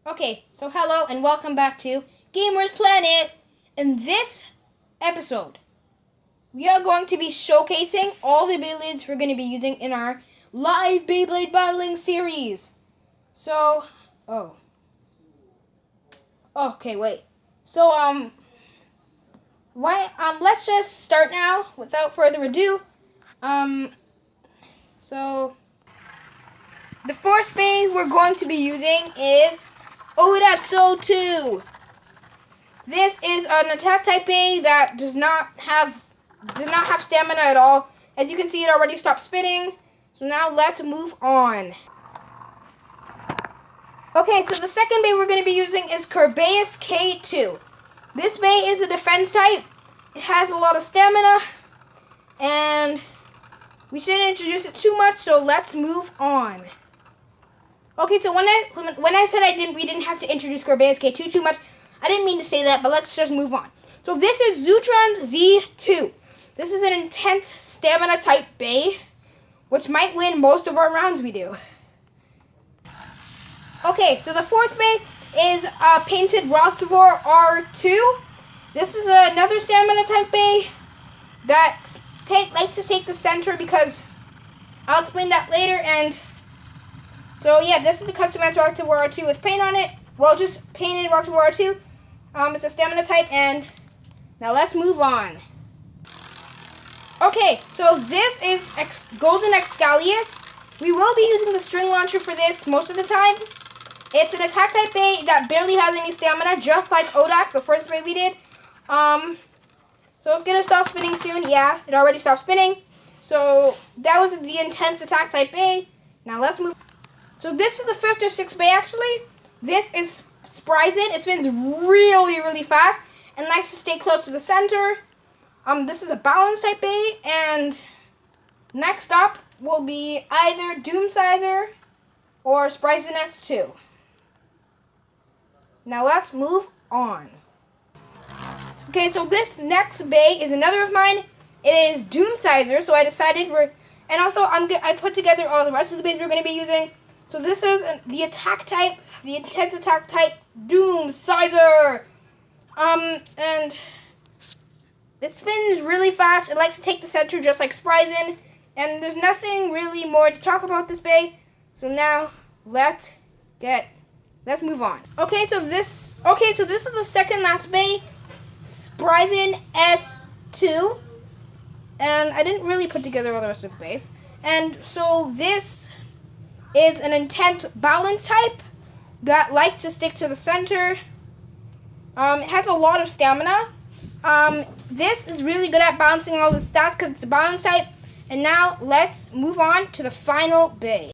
Okay, so hello and welcome back to Gamers Planet. In this episode, we are going to be showcasing all the Beyblades we're going to be using in our live Beyblade battling series. So, okay, wait. So, let's just start now without further ado. So, the first Bey we're going to be using is Odatso 2. This is an attack type Bey that does not have stamina at all. As you can see, it already stopped spinning. So now let's move on. Okay, so the second Bey we're going to be using is Kerbeus K2. This Bey is a defense type. It has a lot of stamina, and we shouldn't introduce it too much. So let's move on. Okay, so when I said we didn't have to introduce Kerbeus K2 too much, I didn't mean to say that, but let's just move on. So this is Zutron Z2. This is an intense stamina type Bey, which might win most of our rounds we do. Okay, so the fourth Bey is Painted Roxavor R2. This is another stamina type Bey that likes to take the center because I'll explain that later. And so yeah, this is the customized Roxavor R2 with paint on it. Well, just painted Roxavor R2. It's a stamina type, and now let's move on. Okay, so this is Golden Excalius. We will be using the string launcher for this most of the time. It's an attack type Bey that barely has any stamina, just like Odax, the first Bey we did. So it's gonna stop spinning soon. Yeah, it already stopped spinning. So that was the intense attack type Bey. Now let's move. So this is the fifth or sixth Bey actually. This is Spryzen. It spins really, really fast and likes to stay close to the center. This is a balance type Bey, and next up will be either Doomsizer or Spryzen S2. Now let's move on. Okay, so this next Bey is another of mine. It is Doomsizer, so I decided and also I put together all the rest of the Beys we're going to be using. So this is the attack type, the intense attack type Doomsizer. And it spins really fast. It likes to take the center just like Spryzen. And there's nothing really more to talk about this Bey. So now let's move on. Okay, so this is the second last Bey, Spryzen S2. And I didn't really put together all the rest of the Beys. And so this is an intense balance type that likes to stick to the center. It has a lot of stamina. This is really good at balancing all the stats because it's a balance type. And now let's move on to the final Bey.